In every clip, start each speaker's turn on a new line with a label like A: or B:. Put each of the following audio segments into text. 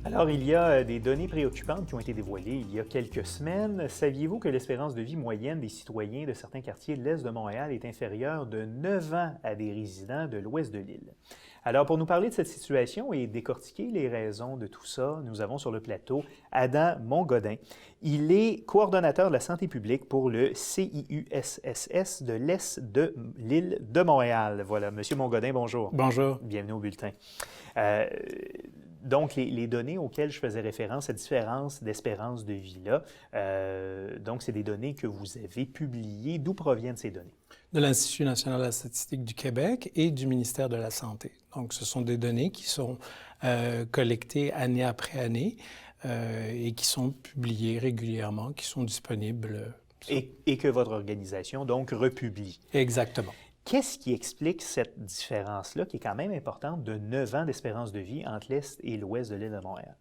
A: Alors, il y a des données préoccupantes qui ont été dévoilées il y a quelques semaines. Saviez-vous que l'espérance de vie moyenne des citoyens de certains quartiers de l'Est de Montréal est inférieure de 9 ans à des résidents de l'Ouest de l'île? Alors, pour nous parler de cette situation et décortiquer les raisons de tout ça, nous avons sur le plateau Adam Mongodin. Il est coordonnateur de la santé publique pour le CIUSSS de l'Est de l'île de Montréal. Voilà, Monsieur Mongodin, bonjour.
B: Bonjour.
A: Bienvenue au bulletin. Donc, les données auxquelles je faisais référence, cette différence d'espérance de vie-là, donc c'est des données que vous avez publiées. D'où proviennent ces données?
B: De l'Institut national de la statistique du Québec et du ministère de la Santé. Donc, ce sont des données qui sont collectées année après année et qui sont publiées régulièrement, qui sont disponibles.
A: Et que votre organisation, donc, republie.
B: Exactement.
A: Qu'est-ce qui explique cette différence-là, qui est quand même importante, de 9 ans d'espérance de vie entre l'Est et l'Ouest de l'île de Montréal?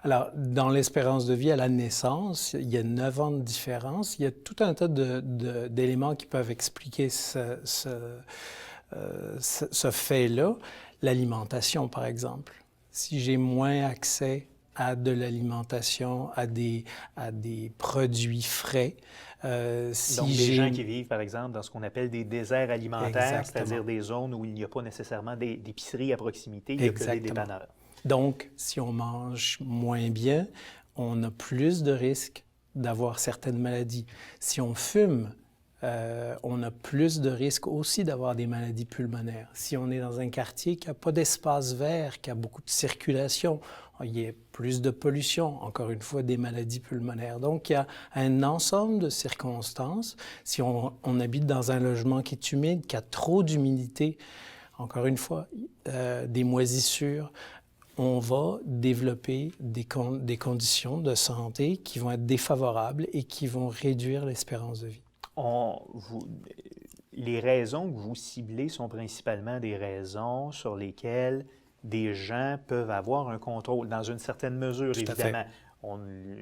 B: Alors, dans l'espérance de vie à la naissance, il y a 9 ans de différence. Il y a tout un tas d'éléments qui peuvent expliquer ce fait-là. L'alimentation, par exemple. Si j'ai moins accès à de l'alimentation, à des produits frais.
A: Donc, des gens qui vivent, par exemple, dans ce qu'on appelle des déserts alimentaires, c'est-à-dire des zones où il n'y a pas nécessairement d'épicerie à proximité, il n'y a que des dépanneurs.
B: Donc, si on mange moins bien, on a plus de risques d'avoir certaines maladies. Si on fume, on a plus de risques aussi d'avoir des maladies pulmonaires. Si on est dans un quartier qui n'a pas d'espace vert, qui a beaucoup de circulation, il y a plus de pollution, encore une fois, des maladies pulmonaires. Donc, il y a un ensemble de circonstances. Si on habite dans un logement qui est humide, qui a trop d'humidité, encore une fois, des moisissures, on va développer des conditions de santé qui vont être défavorables et qui vont réduire l'espérance de vie.
A: Les raisons que vous ciblez sont principalement des raisons sur lesquelles des gens peuvent avoir un contrôle, dans une certaine mesure,
B: Tout
A: évidemment.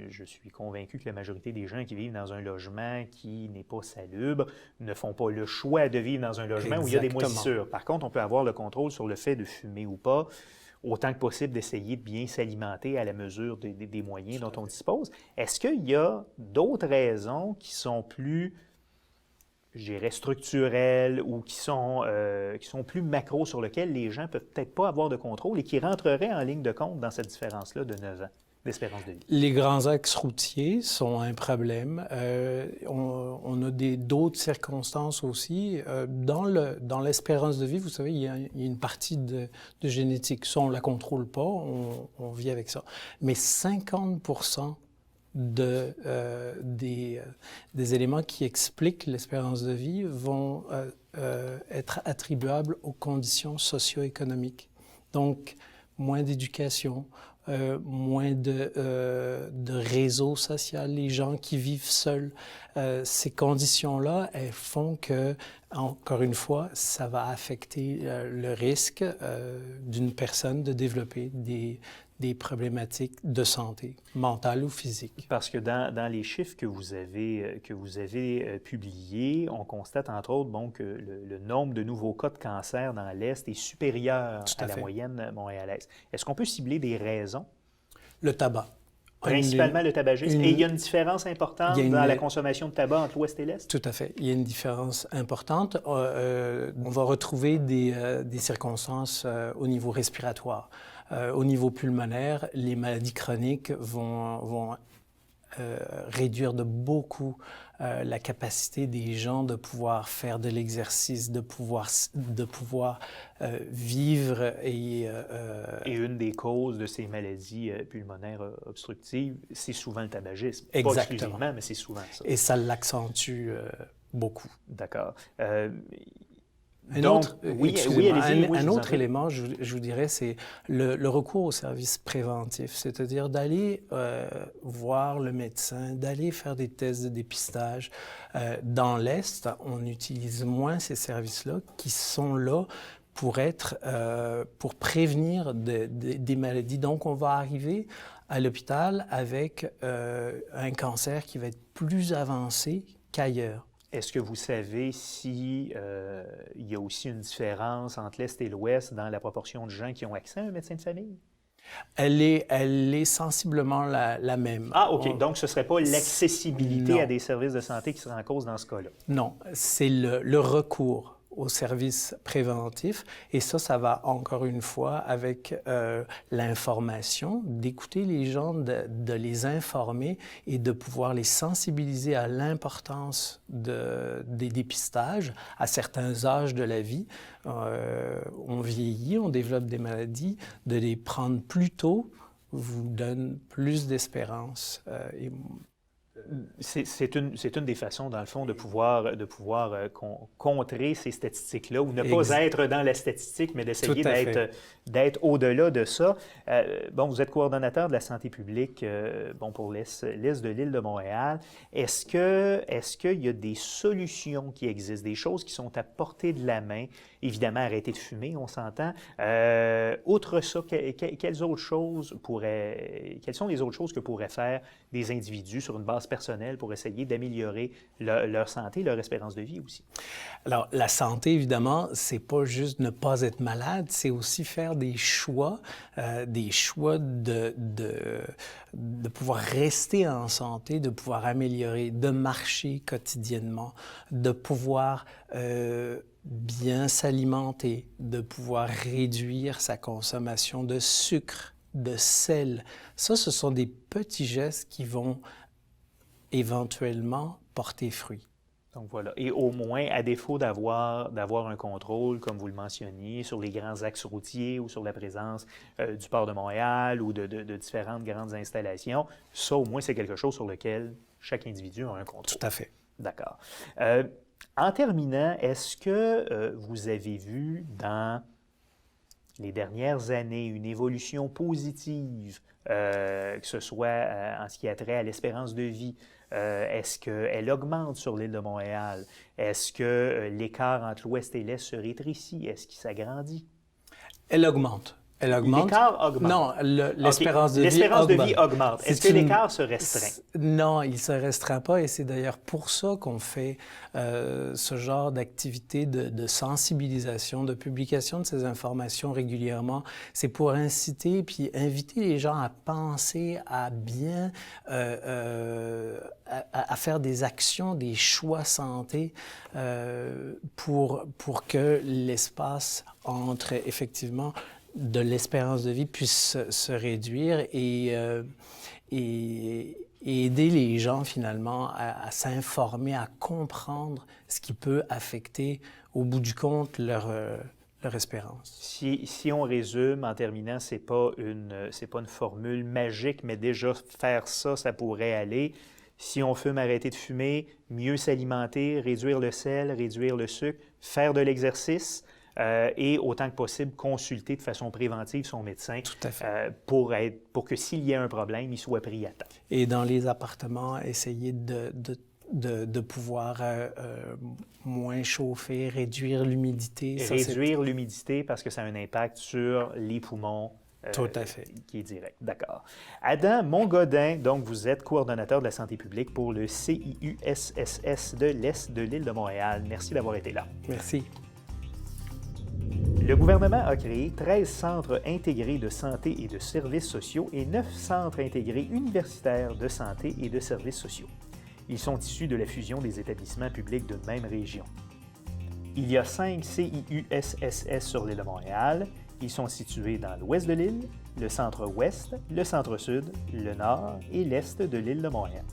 A: Je suis convaincu que la majorité des gens qui vivent dans un logement qui n'est pas salubre ne font pas le choix de vivre dans un logement où il y a des moisissures. Par contre, on peut avoir le contrôle sur le fait de fumer ou pas, autant que possible d'essayer de bien s'alimenter à la mesure des moyens dont on dispose. Est-ce qu'il y a d'autres raisons qui sont plus, je dirais, structurelles ou qui sont plus macro sur lesquelles les gens ne peuvent peut-être pas avoir de contrôle et qui rentreraient en ligne de compte dans cette différence-là de 9 ans d'espérance de vie?
B: Les grands axes routiers sont un problème. On a d'autres circonstances aussi. Dans l'espérance de vie, vous savez, il y a une partie de génétique. Ça, on ne la contrôle pas, on vit avec ça. Mais 50% des éléments qui expliquent l'espérance de vie vont être attribuables aux conditions socio-économiques. Donc, moins d'éducation, moins de réseau social, les gens qui vivent seuls. Ces conditions-là, elles font que, encore une fois, ça va affecter le risque d'une personne de développer des problématiques de santé, mentale ou physique.
A: Parce que dans les chiffres que vous avez publiés, on constate entre autres que le nombre de nouveaux cas de cancer dans l'Est est supérieur à la moyenne montréalaise. Est-ce qu'on peut cibler des raisons?
B: Le tabac.
A: Principalement le tabagisme. Et il y a une différence importante dans la consommation de tabac entre l'Ouest et l'Est?
B: Tout à fait. Il y a une différence importante. On va retrouver des circonstances au niveau respiratoire. Au niveau pulmonaire, les maladies chroniques vont réduire de beaucoup la capacité des gens de pouvoir faire de l'exercice, de pouvoir vivre. Et
A: une des causes de ces maladies pulmonaires obstructives, c'est souvent le tabagisme.
B: Exactement.
A: Pas exclusivement, mais c'est souvent ça.
B: Et ça l'accentue beaucoup.
A: D'accord.
B: Un autre élément, je vous dirais, c'est le recours aux services préventifs, c'est-à-dire d'aller voir le médecin, d'aller faire des tests de dépistage. Dans l'Est, on utilise moins ces services-là qui sont là pour prévenir des maladies. Donc, on va arriver à l'hôpital avec un cancer qui va être plus avancé qu'ailleurs.
A: Est-ce que vous savez si il y a aussi une différence entre l'Est et l'Ouest dans la proportion de gens qui ont accès à un médecin de famille?
B: Elle est sensiblement la même.
A: Ah, OK. Donc, ce ne serait pas l'accessibilité
B: Non.
A: à des services de santé qui serait en cause dans ce cas-là.
B: Non, c'est le recours aux services préventifs. Et ça va encore une fois avec l'information, d'écouter les gens, de les informer et de pouvoir les sensibiliser à l'importance des dépistages à certains âges de la vie. On vieillit, on développe des maladies, de les prendre plus tôt vous donne plus d'espérance.
A: C'est une des façons, dans le fond, de pouvoir contrer ces statistiques-là, ou ne pas être dans la statistique, mais d'essayer d'être au-delà de ça. Bon, vous êtes coordonnateur de la santé publique pour l'Est de l'île de Montréal. Est-ce qu'il y a des solutions qui existent, des choses qui sont à portée de la main? Évidemment, arrêter de fumer, on s'entend. Outre ça, quelles sont les autres choses que pourraient faire des individus sur une base personnelle pour essayer d'améliorer leur santé, leur espérance de vie aussi?
B: Alors, la santé, évidemment, c'est pas juste ne pas être malade, c'est aussi faire des choix de pouvoir rester en santé, de pouvoir améliorer, de marcher quotidiennement, de pouvoir bien s'alimenter, de pouvoir réduire sa consommation de sucre, de sel. Ça, ce sont des petits gestes qui vont éventuellement porter fruit.
A: Donc voilà. Et au moins, à défaut d'avoir un contrôle, comme vous le mentionniez, sur les grands axes routiers ou sur la présence du port de Montréal ou de différentes grandes installations, ça, au moins, c'est quelque chose sur lequel chaque individu a un contrôle.
B: Tout à fait.
A: D'accord. En terminant, est-ce que vous avez vu dans les dernières années une évolution positive, que ce soit en ce qui a trait à l'espérance de vie? Est-ce qu'elle augmente sur l'île de Montréal? Est-ce que l'écart entre l'Ouest et l'Est se rétrécit? Est-ce qu'il s'agrandit?
B: Elle augmente.
A: L'écart augmente.
B: Non, l'espérance de vie augmente.
A: L'espérance de vie augmente. Est-ce que l'écart se restreint?
B: Non, il ne se restreint pas et c'est d'ailleurs pour ça qu'on fait ce genre d'activité de sensibilisation, de publication de ces informations régulièrement. C'est pour inciter puis inviter les gens à penser, à bien, à faire des actions, des choix santé pour que l'espace entre effectivement de l'espérance de vie puisse se réduire et aider les gens finalement à s'informer, à comprendre ce qui peut affecter au bout du compte leur espérance.
A: Si on résume en terminant, c'est pas une formule magique, mais déjà faire ça, ça pourrait aller. Si on fume, arrêter de fumer, mieux s'alimenter, réduire le sel, réduire le sucre, faire de l'exercice. Et autant que possible, consulter de façon préventive son médecin.
B: Tout à fait.
A: Pour que s'il y a un problème, il soit pris à temps.
B: Et dans les appartements, essayer de pouvoir moins chauffer, réduire l'humidité.
A: Réduire l'humidité parce que ça a un impact sur les poumons.
B: Tout à fait.
A: Qui est direct. D'accord. Adam Montgodin, donc vous êtes coordonnateur de la santé publique pour le CIUSSS de l'Est de l'île de Montréal. Merci d'avoir été là.
B: Merci.
A: Le gouvernement a créé 13 centres intégrés de santé et de services sociaux et 9 centres intégrés universitaires de santé et de services sociaux. Ils sont issus de la fusion des établissements publics d'une même région. Il y a 5 CIUSSS sur l'île de Montréal. Ils sont situés dans l'ouest de l'île, le centre-ouest, le centre-sud, le nord et l'est de l'île de Montréal.